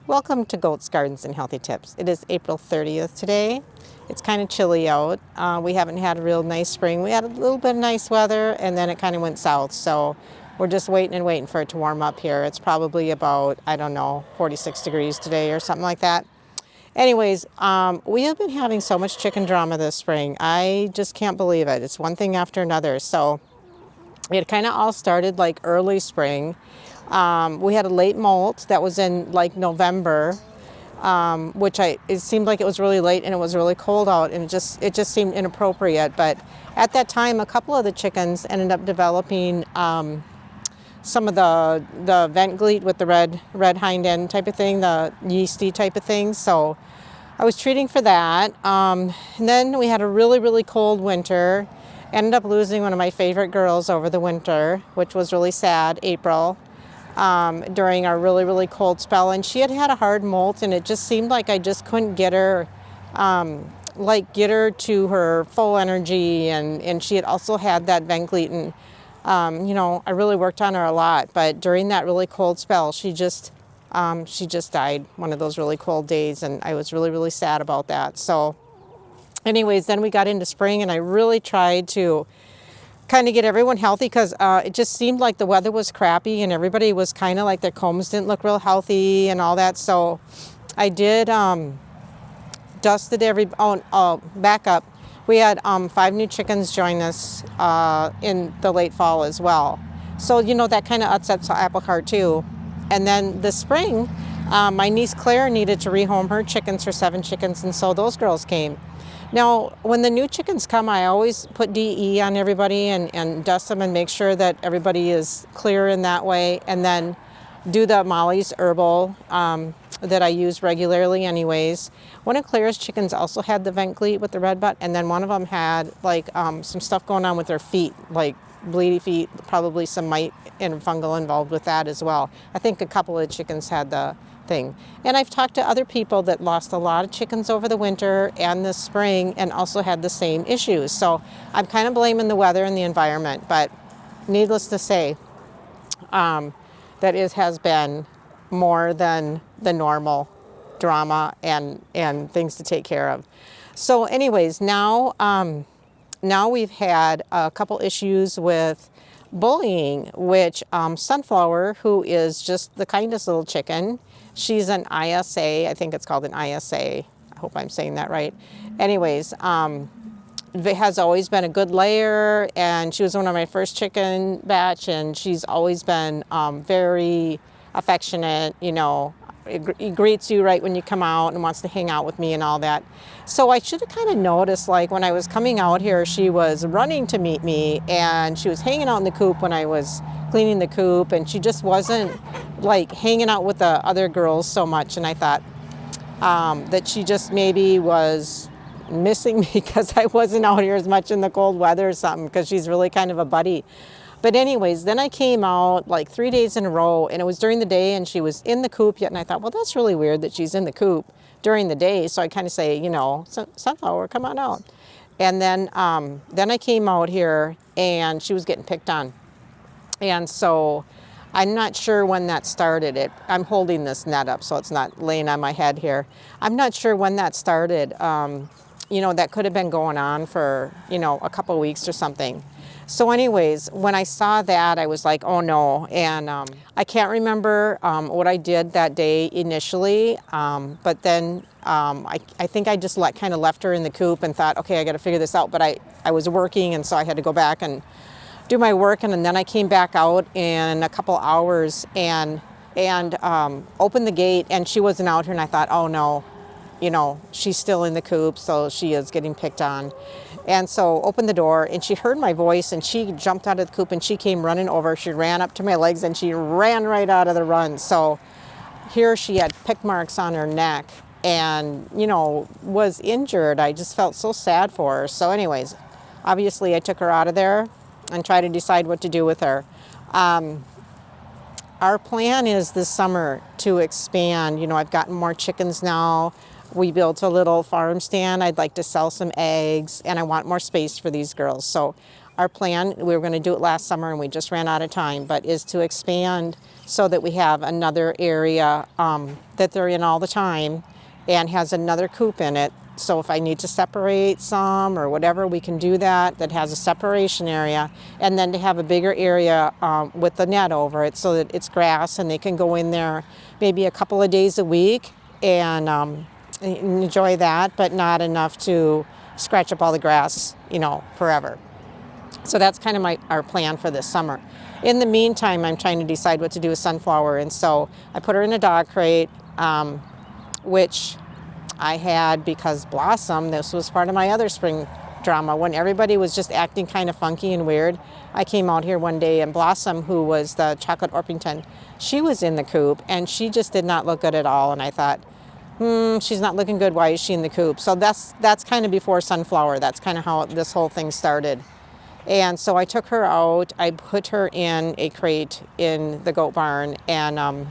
Welcome to Goats, Gardens, and Healthy Tips. It is April 30th today. It's kind of chilly out. We haven't had a real nice spring. We had a little bit of nice weather and then it kind of went south. So we're just waiting and waiting for it to warm up here. It's probably about, 46 degrees today or something like that. Anyways, we have been having so much chicken drama this spring. I just can't believe it. It's one thing after another. So it kind of all started like early spring. We had a late molt that was in like November, it seemed like it was really late and it was really cold out and it just seemed inappropriate. But at that time, a couple of the chickens ended up developing some of the vent gleat with the red hind end type of thing, the yeasty type of thing. So I was treating for that. And then we had a really, really cold winter. Ended up losing one of my favorite girls over the winter, which was really sad, April. During our really, really cold spell. And she had had a hard molt and it just seemed like I just couldn't get her, get her to her full energy. And she had also had that vent gleat and, I really worked on her a lot. But during that really cold spell, she just died one of those really cold days. And I was really, really sad about that. So anyways, then we got into spring and I really tried to kind of get everyone healthy because it just seemed like the weather was crappy and everybody was kind of like their combs didn't look real healthy and all that. So I did dusted back up. We had 5 new chickens join us in the late fall as well. So, that kind of upsets the apple cart too. And then this spring, my niece Claire needed to rehome her chickens, her 7 chickens, and so those girls came. Now, when the new chickens come, I always put DE on everybody and dust them and make sure that everybody is clear in that way. And then do the Molly's herbal that I use regularly anyways. One of Claire's chickens also had the vent gleat with the red butt. And then one of them had some stuff going on with their feet, like bleedy feet, probably some mite and fungal involved with that as well. I think a couple of chickens had the thing. And I've talked to other people that lost a lot of chickens over the winter and this spring and also had the same issues. So I'm kind of blaming the weather and the environment, but needless to say, that it has been more than the normal drama and things to take care of. So anyways, now we've had a couple issues with bullying, which Sunflower, who is just the kindest little chicken, she's an ISA, I think it's called an ISA, I hope I'm saying that right. Anyways, has always been a good layer and she was one of my first chicken batch and she's always been very affectionate, he greets you right when you come out and wants to hang out with me and all that. So I should have kind of noticed, like when I was coming out here, she was running to meet me and she was hanging out in the coop when I was cleaning the coop and she just wasn't like hanging out with the other girls so much. And I thought that she just maybe was missing me because I wasn't out here as much in the cold weather or something because she's really kind of a buddy. But anyways, then I came out like 3 days in a row and it was during the day and she was in the coop yet. And I thought, well, that's really weird that she's in the coop during the day. So I kind of say, Sunflower, come on out. And then I came out here and she was getting picked on. And so I'm not sure when that started. I'm holding this net up so it's not laying on my head here. I'm not sure when that started. That could have been going on for, a couple of weeks or something. So anyways, when I saw that, I was like, oh no. And I can't remember what I did that day initially. But then I think I just kind of left her in the coop and thought, okay, I got to figure this out. But I was working and so I had to go back and do my work. And then I came back out in a couple hours and opened the gate and she wasn't out here. And I thought, oh no, she's still in the coop. So she is getting picked on. And so opened the door and she heard my voice and she jumped out of the coop and she came running over. She ran up to my legs and she ran right out of the run. So here she had pick marks on her neck and, was injured. I just felt so sad for her. So anyways, obviously I took her out of there and tried to decide what to do with her. Our plan is this summer to expand. I've gotten more chickens now. We built a little farm stand. I'd like to sell some eggs and I want more space for these girls. So our plan, we were going to do it last summer and we just ran out of time, but is to expand so that we have another area that they're in all the time and has another coop in it. So if I need to separate some or whatever, we can do that. That has a separation area, and then to have a bigger area with the net over it so that it's grass and they can go in there maybe a couple of days a week and enjoy that, but not enough to scratch up all the grass, forever. So that's kind of our plan for this summer. In the meantime, I'm trying to decide what to do with Sunflower, and so I put her in a dog crate, which I had because Blossom, this was part of my other spring drama, when everybody was just acting kind of funky and weird. I came out here one day and Blossom, who was the chocolate Orpington, she was in the coop and she just did not look good at all. And I thought, she's not looking good. Why is she in the coop? So that's kind of before Sunflower. That's kind of how this whole thing started. And so I took her out. I put her in a crate in the goat barn and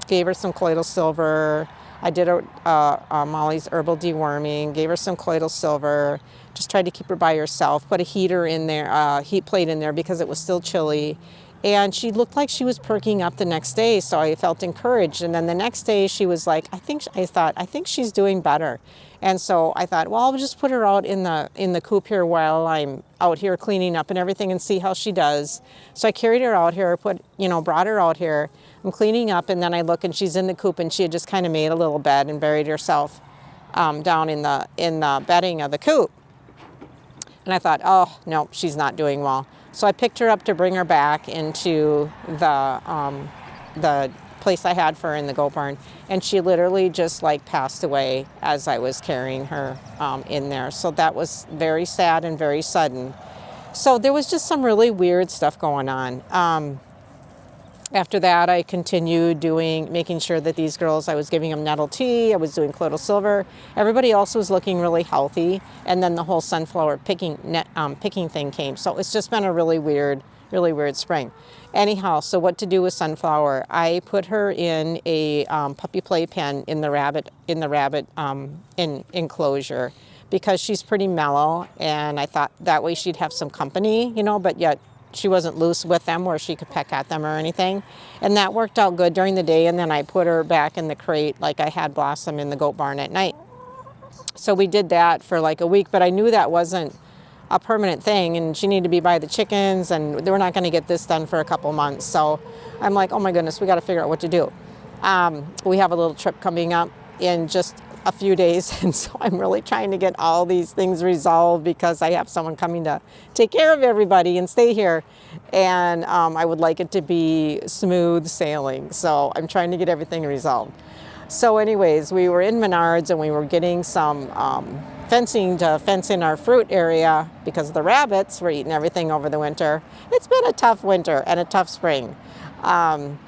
gave her some colloidal silver. I did Molly's herbal deworming, gave her some colloidal silver, just tried to keep her by herself, put a heater in there, heat plate in there because it was still chilly. And she looked like she was perking up the next day, so I felt encouraged. And then the next day she was like, I think she's doing better. And so I thought, well, I'll just put her out in the coop here while I'm out here cleaning up and everything and see how she does. So I carried her out here, brought her out here. I'm cleaning up, and then I look and she's in the coop, and she had just kind of made a little bed and buried herself down in the bedding of the coop. And I thought, oh no, she's not doing well. So I picked her up to bring her back into the place I had for her in the goat barn, and she literally just passed away as I was carrying her in there. So that was very sad and very sudden. So there was just some really weird stuff going on. After that, I continued making sure that these girls, I was giving them nettle tea, I was doing colloidal silver. Everybody else was looking really healthy, and then the whole Sunflower picking thing came. So it's just been a really weird spring. Anyhow, so what to do with Sunflower? I put her in a puppy play pen in the rabbit enclosure because she's pretty mellow, and I thought that way she'd have some company, but yet she wasn't loose with them where she could peck at them or anything. And that worked out good during the day, and then I put her back in the crate like I had Blossom in the goat barn at night. So we did that for a week, but I knew that wasn't a permanent thing, and she needed to be by the chickens, and we're not going to get this done for a couple months. So I'm like, oh my goodness, we got to figure out what to do. We have a little trip coming up in just a few days, and so I'm really trying to get all these things resolved because I have someone coming to take care of everybody and stay here, and I would like it to be smooth sailing. So I'm trying to get everything resolved. So anyways, we were in Menards and we were getting some fencing to fence in our fruit area because the rabbits were eating everything over the winter. It's been a tough winter and a tough spring. I'm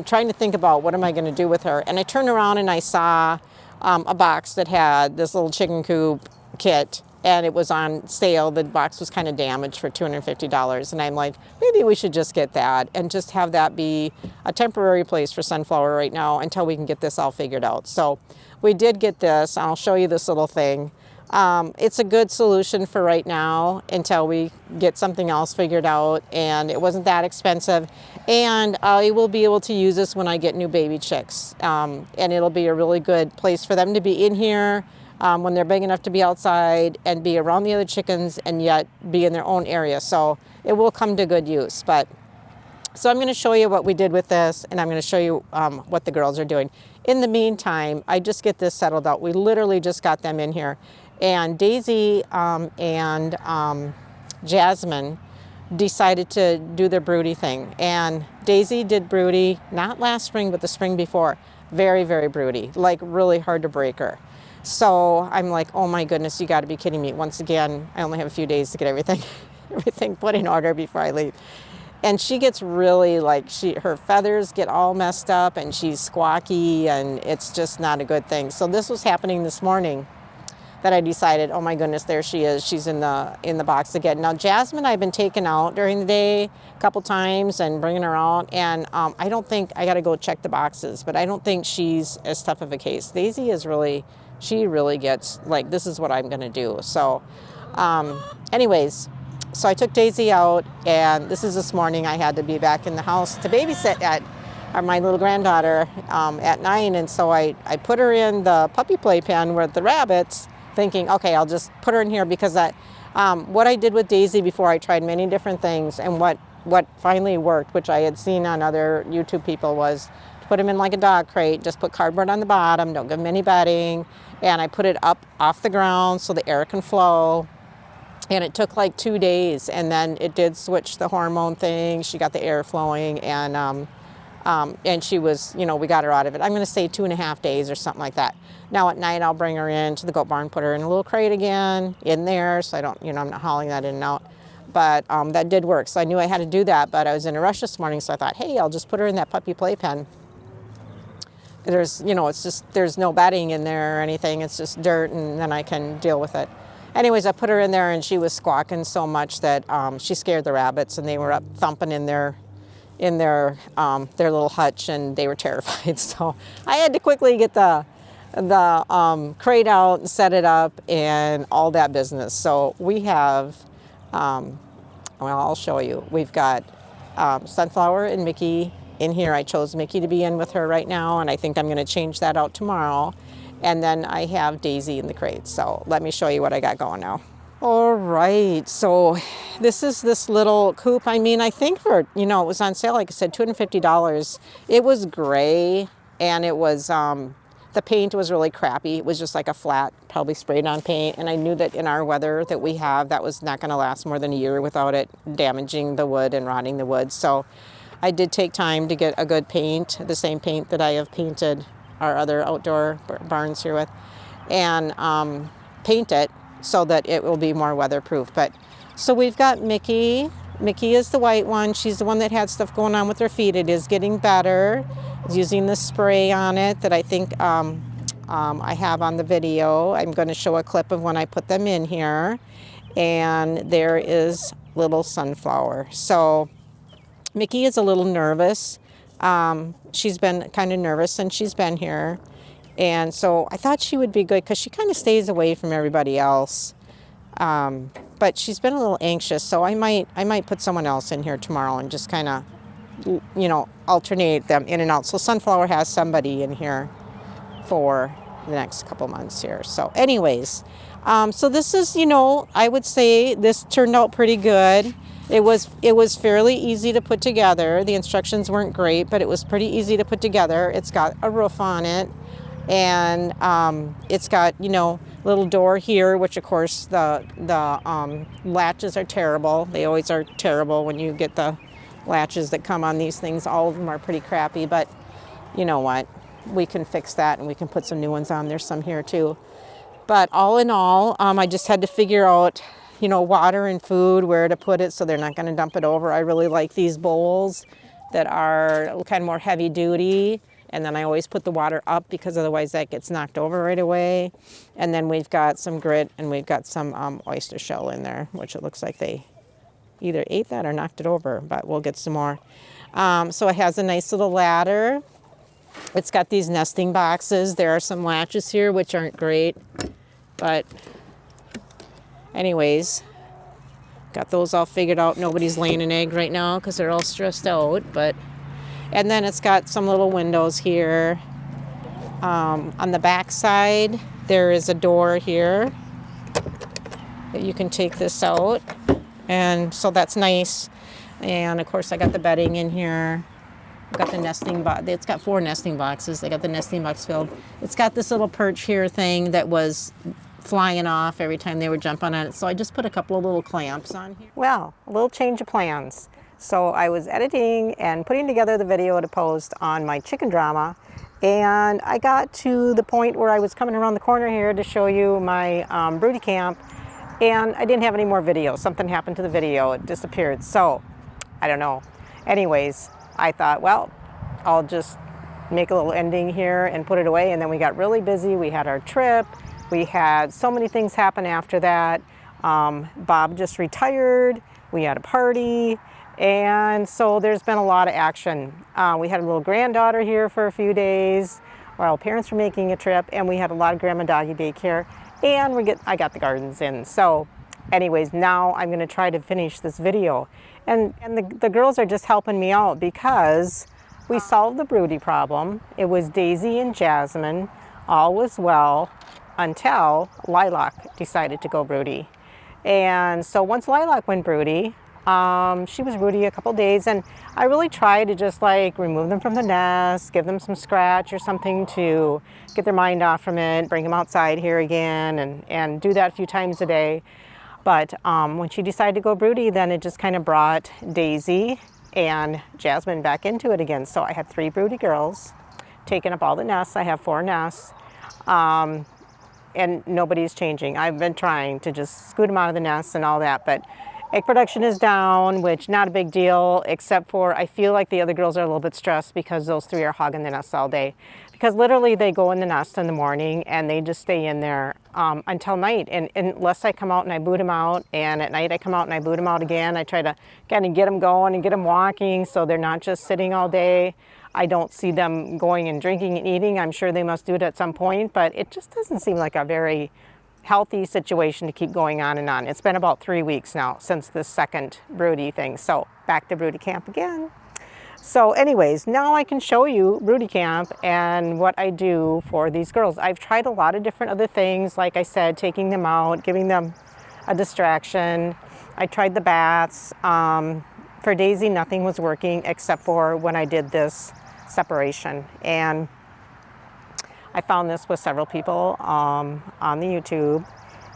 trying to think about what am I going to do with her. And I turned around and I saw a box that had this little chicken coop kit, and it was on sale. The box was kind of damaged for $250. And I'm like, maybe we should just get that and just have that be a temporary place for Sunflower right now until we can get this all figured out. So we did get this. I'll show you this little thing. It's a good solution for right now until we get something else figured out, and it wasn't that expensive. And I will be able to use this when I get new baby chicks, and it'll be a really good place for them to be in here when they're big enough to be outside and be around the other chickens and yet be in their own area. So it will come to good use. So I'm going to show you what we did with this, and I'm going to show you what the girls are doing. In the meantime, I just get this settled out. We literally just got them in here. And Daisy and Jasmine decided to do their broody thing. And Daisy did broody, not last spring, but the spring before. Very, very broody, really hard to break her. So I'm like, oh my goodness, you got to be kidding me. Once again, I only have a few days to get everything put in order before I leave. And she gets really her feathers get all messed up and she's squawky, and it's just not a good thing. So this was happening this morning that I decided, oh my goodness, there she is. She's in the box again. Now Jasmine, I've been taking out during the day a couple times and bringing her out, and I don't think, I got to go check the boxes, but I don't think she's as tough of a case. Daisy is really, she really gets this is what I'm going to do. So Anyways, so I took Daisy out, and this morning. I had to be back in the house to babysit at my little granddaughter at 9, and so I put her in the puppy playpen with the rabbits, thinking, okay, I'll just put her in here because what I did with Daisy before, I tried many different things, and what finally worked, which I had seen on other YouTube people, was to put him in like a dog crate, just put cardboard on the bottom, don't give him any bedding, and I put it up off the ground so the air can flow. And it took like 2 days, and then it did switch the hormone thing. She got the air flowing, and she was, we got her out of it. I'm going to say 2.5 days or something like that. Now at night, I'll bring her in to the goat barn, put her in a little crate again in there, so I don't, I'm not hauling that in and out. But that did work, so I knew I had to do that, but I was in a rush this morning, so I thought, hey, I'll just put her in that puppy playpen. There's, it's just, there's no bedding in there or anything. It's just dirt, and then I can deal with it. Anyways, I put her in there, and she was squawking so much that she scared the rabbits, and they were up thumping in their little hutch, and they were terrified. So I had to quickly get the crate out and set it up and all that business. So we have, well, I'll show you. We've got Sunflower and Mickey in here. I chose Mickey to be in with her right now, and I think I'm going to change that out tomorrow. And then I have Daisy in the crate. So let me show you what I got going now. All right, so this is this little coop. I mean, I think for, it was on sale, like I said, $250. It was gray, and it was, the paint was really crappy. It was just like a flat, probably sprayed on paint. And I knew that in our weather that we have, that was not gonna last more than a year without it damaging the wood and rotting the wood. So I did take time to get a good paint, the same paint that I have painted our other outdoor barns here with, and paint it so that it will be more weatherproof. But so we've got Mickey. Mickey is the white one. She's the one that had stuff going on with her feet. It is getting better. It's using the spray on it that I think I have on the video. I'm going to show a clip of when I put them in here. And there is little Sunflower. So Mickey is a little nervous. She's been kind of nervous since she's been here. And so I thought she would be good because she kind of stays away from everybody else. But she's been a little anxious, so I might put someone else in here tomorrow and just kind of, alternate them in and out. So Sunflower has somebody in here for the next couple months here. So anyways, so this is, I would say this turned out pretty good. It was fairly easy to put together. The instructions weren't great, but it was pretty easy to put together. It's got a roof on it, and it's got, little door here, which of course the latches are terrible. They always are terrible when you get the latches that come on these things. All of them are pretty crappy, but you know what? We can fix that, and we can put some new ones on. There's some here too. But all in all, I just had to figure out, water and food, where to put it so they're not going to dump it over. I really like these bowls that are kind of more heavy duty. And then I always put the water up because otherwise that gets knocked over right away. And then we've got some grit, and we've got some oyster shell in there, which it looks like they either ate that or knocked it over, but we'll get some more. So it has a nice little ladder. It's got these nesting boxes. There are some latches here, which aren't great, but anyways, got those all figured out. Nobody's laying an egg right now because they're all stressed out, but, and then it's got some little windows here. On the back side, there is a door here that you can take this out, and so that's nice. And of course I got the bedding in here. I've got the nesting box. It's got 4 nesting boxes. I got the nesting box filled. It's got this little perch here thing that was flying off every time they were jumping on it. So I just put a couple of little clamps on here. Well, a little change of plans. So I was editing and putting together the video to post on my chicken drama, and I got to the point where I was coming around the corner here to show you my broody camp, and I didn't have any more video. Something happened to the video. It disappeared. So I don't know. Anyways, I thought, well, I'll just make a little ending here and put it away. And then we got really busy. We had our trip. We had so many things happen after that. Bob just retired. We had a party. And so there's been a lot of action. We had a little granddaughter here for a few days while parents were making a trip. And we had a lot of grandma doggy daycare. And I got the gardens in. So anyways, now I'm going to try to finish this video. And the girls are just helping me out because we solved the broody problem. It was Daisy and Jasmine. All was well until Lilac decided to go broody. And so once Lilac went broody, she was broody a couple days, and I really tried to just like remove them from the nest, give them some scratch or something to get their mind off from it, bring them outside here again, and do that a few times a day. But when she decided to go broody, then it just kind of brought Daisy and Jasmine back into it again. So I had 3 broody girls taking up all the nests. I have 4 nests. And nobody's changing. I've been trying to just scoot them out of the nests and all that, but egg production is down, which not a big deal, except for I feel like the other girls are a little bit stressed because those 3 are hogging the nest all day. Because literally they go in the nest in the morning and they just stay in there until night. And unless I come out and I boot them out, and at night I come out and I boot them out again, I try to kind of get them going and get them walking so they're not just sitting all day. I don't see them going and drinking and eating. I'm sure they must do it at some point, but it just doesn't seem like a very healthy situation to keep going on and on. It's been about 3 weeks now since this second broody thing. So back to broody camp again. So anyways, now I can show you broody camp and what I do for these girls. I've tried a lot of different other things, like I said, taking them out, giving them a distraction. I tried the baths. For Daisy, nothing was working except for when I did this separation. And I found this with several people on the YouTube,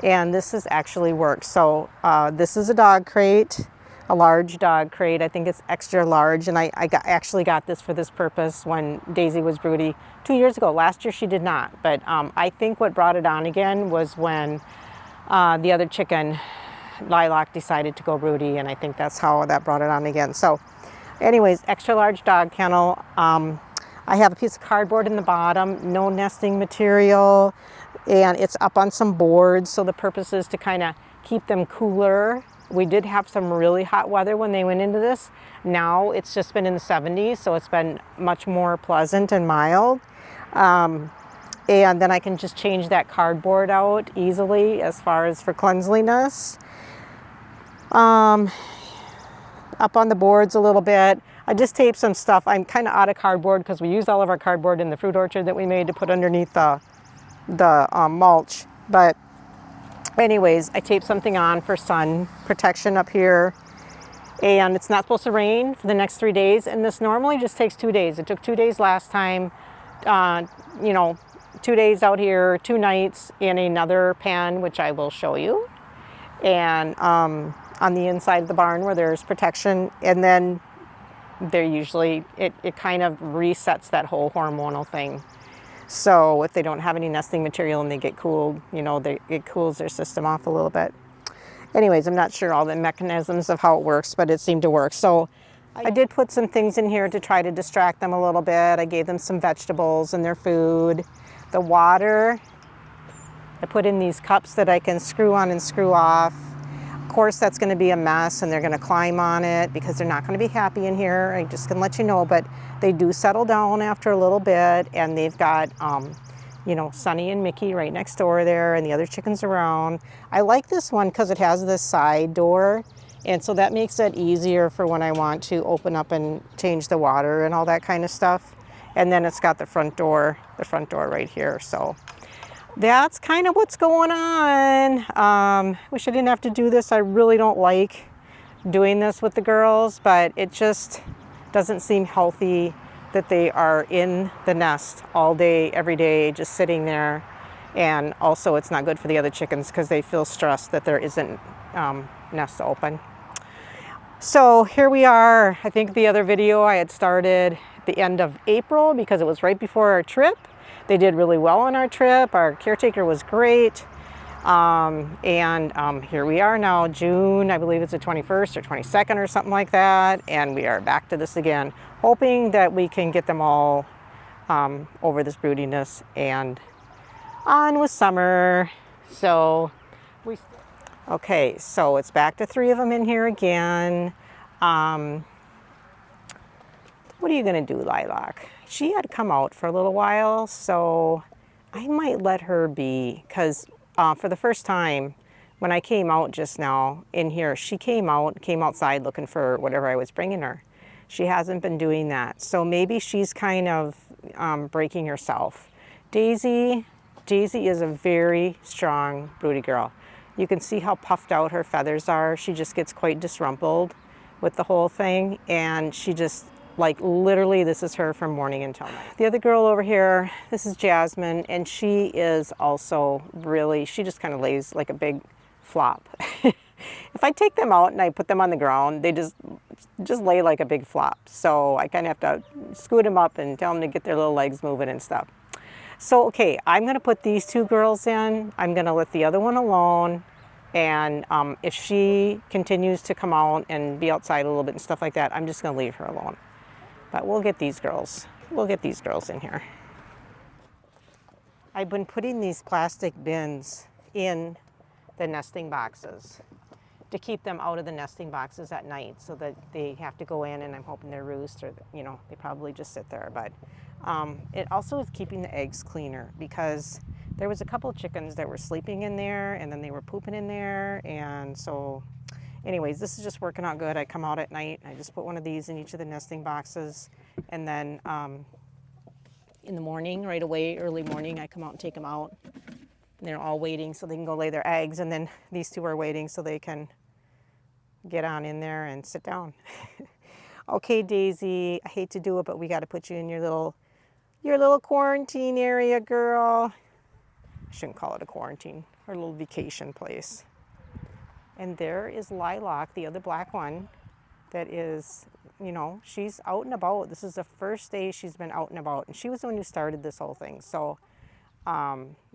and this has actually worked. So this is a dog crate, a large dog crate. I think it's extra large, and I actually got this for this purpose when Daisy was broody 2 years ago. Last year she did not, but I think what brought it on again was when the other chicken, Lilac, decided to go broody, and I think that's how that brought it on again. So anyways, extra large dog kennel. I have a piece of cardboard in the bottom, no nesting material, and it's up on some boards. So the purpose is to kind of keep them cooler. We did have some really hot weather when they went into this. Now it's just been in the 70s, so it's been much more pleasant and mild. And then I can just change that cardboard out easily as far as for cleanliness. Up on the boards a little bit. I just taped some stuff. I'm kind of out of cardboard because we used all of our cardboard in the fruit orchard that we made to put underneath the mulch. But anyways, I taped something on for sun protection up here. And it's not supposed to rain for the next 3 days. And this normally just takes 2 days. It took 2 days last time. 2 days out here, 2 nights in another pen, which I will show you. And on the inside of the barn where there's protection. And then they're usually, it kind of resets that whole hormonal thing. So if they don't have any nesting material and they get cooled, it cools their system off a little bit. Anyways, I'm not sure all the mechanisms of how it works, but it seemed to work. So I did put some things in here to try to distract them a little bit. I gave them some vegetables in their food. The water, I put in these cups that I can screw on and screw off. Of course, that's going to be a mess, and they're going to climb on it because they're not going to be happy in here. I just can let you know, but they do settle down after a little bit, and they've got, Sunny and Mickey right next door there, and the other chickens around. I like this one because it has this side door, and so that makes it easier for when I want to open up and change the water and all that kind of stuff. And then it's got the front door right here. So that's kind of what's going on. Wish I didn't have to do this. I really don't like doing this with the girls, but it just doesn't seem healthy that they are in the nest all day, every day, just sitting there. And also it's not good for the other chickens because they feel stressed that there isn't nests open. So here we are. I think the other video I had started at the end of April because it was right before our trip. They did really well on our trip. Our caretaker was great. Here we are now, June, I believe it's the 21st or 22nd or something like that. And we are back to this again, hoping that we can get them all over this broodiness and on with summer. So okay, so it's back to 3 of them in here again. What are you gonna do, Lilac? She had come out for a little while, so I might let her be, because for the first time, When I came out just now in here, she came outside looking for whatever I was bringing her. She hasn't been doing that. So maybe she's kind of breaking herself. Daisy is a very strong broody girl. You can see how puffed out her feathers are. She just gets quite disrumpled with the whole thing, and she just, like, literally, this is her from morning until night. The other girl over here, this is Jasmine, and she is also really, she just kind of lays like a big flop. If I take them out and I put them on the ground, they just lay like a big flop. So I kind of have to scoot them up and tell them to get their little legs moving and stuff. So, okay, I'm going to put these two girls in. I'm going to let the other one alone. And if she continues to come out and be outside a little bit and stuff like that, I'm just going to leave her alone. But we'll get these girls. We'll get these girls in here. I've been putting these plastic bins in the nesting boxes to keep them out of the nesting boxes at night so that they have to go in, and I'm hoping they roost, or, you know, they probably just sit there. But it also is keeping the eggs cleaner, because there was a couple of chickens that were sleeping in there and then they were pooping in there. And so anyways, this is just working out good. I come out at night, I just put one of these in each of the nesting boxes, and then in the morning, right away, early morning, I come out and take them out. And they're all waiting so they can go lay their eggs, and then these two are waiting so they can get on in there and sit down. Okay, Daisy, I hate to do it, but we got to put you in your little quarantine area, girl. I shouldn't call it a quarantine, our little vacation place. And there is Lilac, the other black one, that is, you know, she's out and about. This is the first day she's been out and about, and she was the one who started this whole thing. So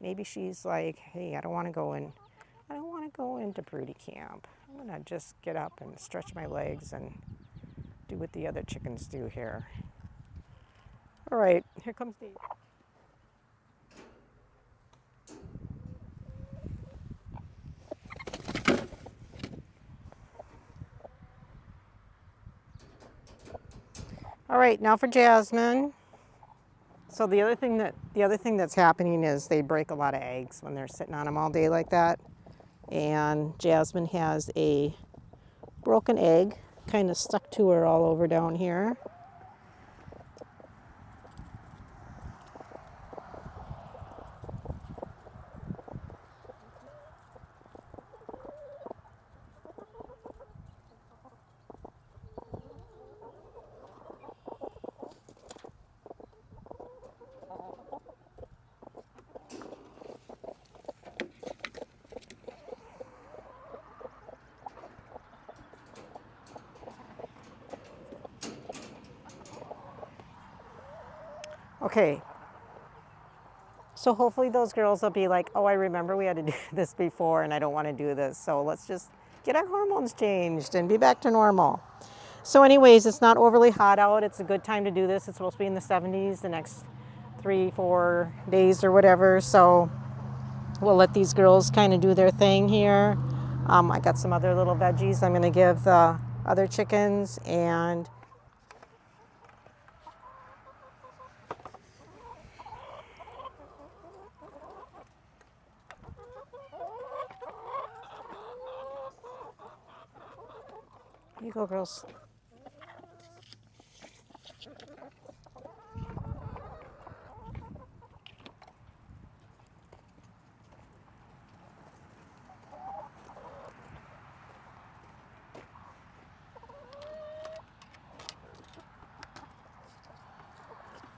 maybe she's like, hey, I don't want to go into broody camp. I'm gonna just get up and stretch my legs and do what the other chickens do here. All right, here comes Dave. All right, now for Jasmine. So the other thing that's happening is they break a lot of eggs when they're sitting on them all day like that. And Jasmine has a broken egg kind of stuck to her all over down here. Okay, so hopefully those girls will be like, oh, I remember we had to do this before and I don't want to do this. So let's just get our hormones changed and be back to normal. So anyways, it's not overly hot out. It's a good time to do this. It's supposed to be in the 70s the next 3-4 days or whatever. So we'll let these girls kind of do their thing here. I got some other little veggies I'm going to give the other chickens, and here you go, girls.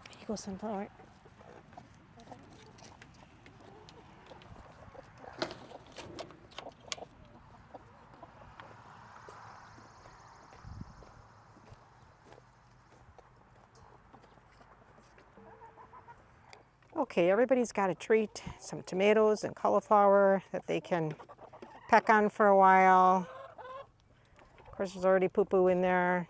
Here you go, Sunflower. Okay, everybody's got a treat, some tomatoes and cauliflower that they can peck on for a while. Of course, there's already poo-poo in there.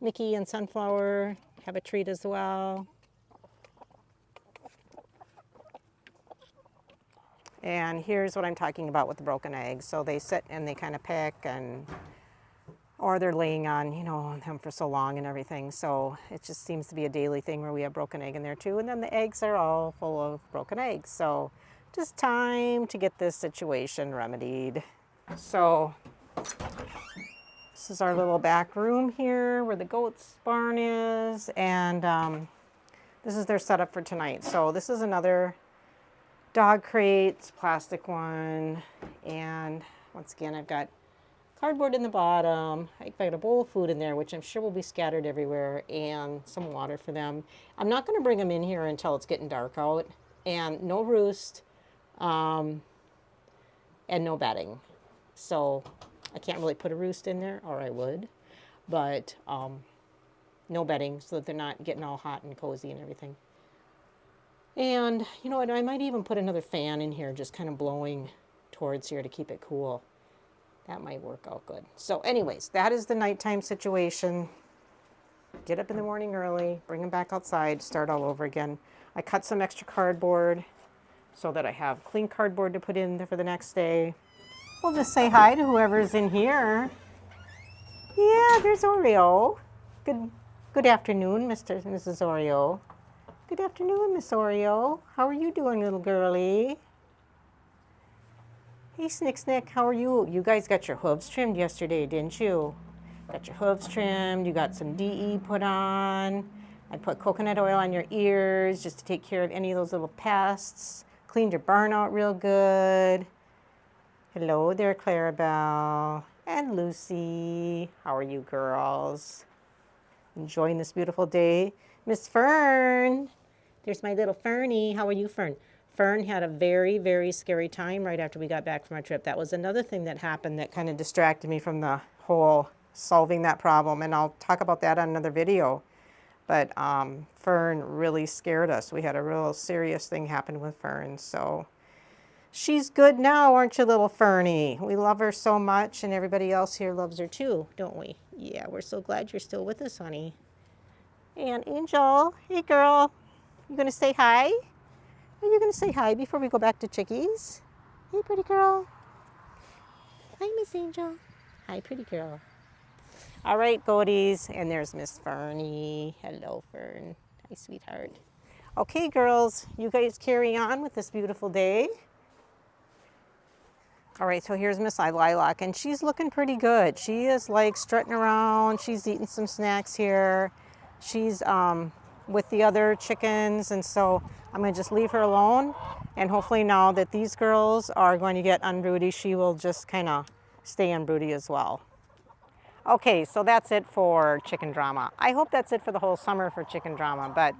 Mickey and Sunflower have a treat as well. And here's what I'm talking about with the broken eggs. So they sit and they kind of pick, and or they're laying on, you know, them for so long and everything. So it just seems to be a daily thing where we have broken egg in there too. And then the eggs are all full of broken eggs. So just time to get this situation remedied. So this is our little back room here where the goat's barn is, and this is their setup for tonight. So this is another dog crates, plastic one, and once again I've got cardboard in the bottom. I've got a bowl of food in there, which I'm sure will be scattered everywhere, and some water for them. I'm not going to bring them in here until it's getting dark out, and no roost, and no bedding. So I can't really put a roost in there, or I would, but no bedding so that they're not getting all hot and cozy and everything. And you know what, I might even put another fan in here just kind of blowing towards here to keep it cool. That might work out good. So anyways, that is the nighttime situation. Get up in the morning early, bring them back outside, start all over again. I cut some extra cardboard so that I have clean cardboard to put in there for the next day. We'll just say hi to whoever's in here. Yeah, there's Oreo. Good afternoon, Mr. and Mrs. Oreo. Good afternoon, Miss Oreo. How are you doing, little girlie? Hey, Snick Snick, how are you? You guys got your hooves trimmed yesterday, didn't you? Got your hooves trimmed, you got some DE put on. I put coconut oil on your ears just to take care of any of those little pests. Cleaned your barn out real good. Hello there, Clarabelle and Lucy. How are you girls? Enjoying this beautiful day? Miss Fern, there's my little Fernie. How are you, Fern? Fern had a very, very scary time right after we got back from our trip. That was another thing that happened that kind of distracted me from the whole solving that problem, and I'll talk about that on another video. But Fern really scared us. We had a real serious thing happen with Fern, so she's good now, aren't you, little Fernie? We love her so much, and everybody else here loves her too, don't we? Yeah, we're so glad you're still with us, honey. And Angel, hey girl, you gonna say hi? Are you gonna say hi before we go back to Chickies? Hey, pretty girl. Hi, Miss Angel. Hi, pretty girl. All right, goaties, and there's Miss Fernie. Hello, Fern. Hi, sweetheart. Okay, girls, you guys carry on with this beautiful day. All right, so here's Miss Lilac, and she's looking pretty good. She is like strutting around. She's eating some snacks here. She's with the other chickens, and so I'm going to just leave her alone, and hopefully now that these girls are going to get on broody, she will just kind of stay on broody as well. Okay, so that's it for chicken drama. I hope that's it for the whole summer for chicken drama, but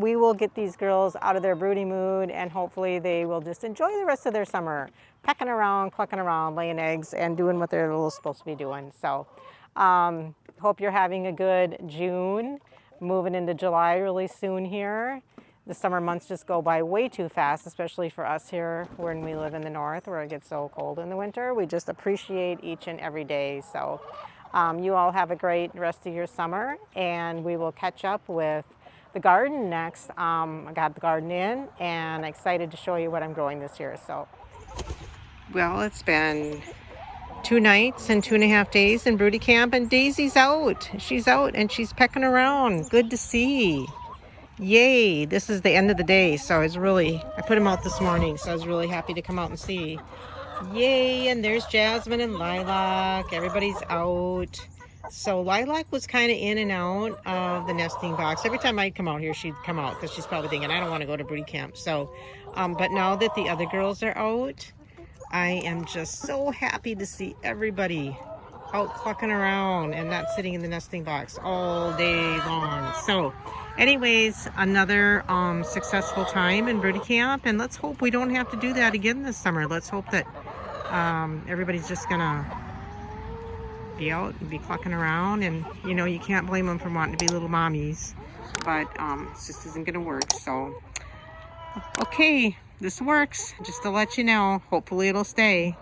we will get these girls out of their broody mood, and hopefully they will just enjoy the rest of their summer, pecking around, clucking around, laying eggs, and doing what they're little supposed to be doing. So hope you're having a good June, moving into July really soon here. The summer months just go by way too fast, especially for us here when we live in the north where it gets so cold in the winter. We just appreciate each and every day. So you all have a great rest of your summer, and we will catch up with the garden next. I got the garden in, and excited to show you what I'm growing this year. So, well, it's been 2 nights and 2.5 days in broody camp, and Daisy's out. She's out and she's pecking around. Good to see. Yay, this is the end of the day, so I put him out this morning, so I was really happy to come out and see. Yay, and there's Jasmine and Lilac. Everybody's out. So Lilac was kind of in and out of the nesting box. Every time I'd come out here, she'd come out because she's probably thinking, I don't want to go to broody camp. So, but now that the other girls are out, I am just so happy to see everybody out clucking around and not sitting in the nesting box all day long. So anyways, another successful time in broody camp, and let's hope we don't have to do that again this summer. Let's hope that everybody's just gonna be out and be clucking around, and you know, you can't blame them for wanting to be little mommies, but it just isn't gonna work. So okay, this works, just to let you know. Hopefully it'll stay.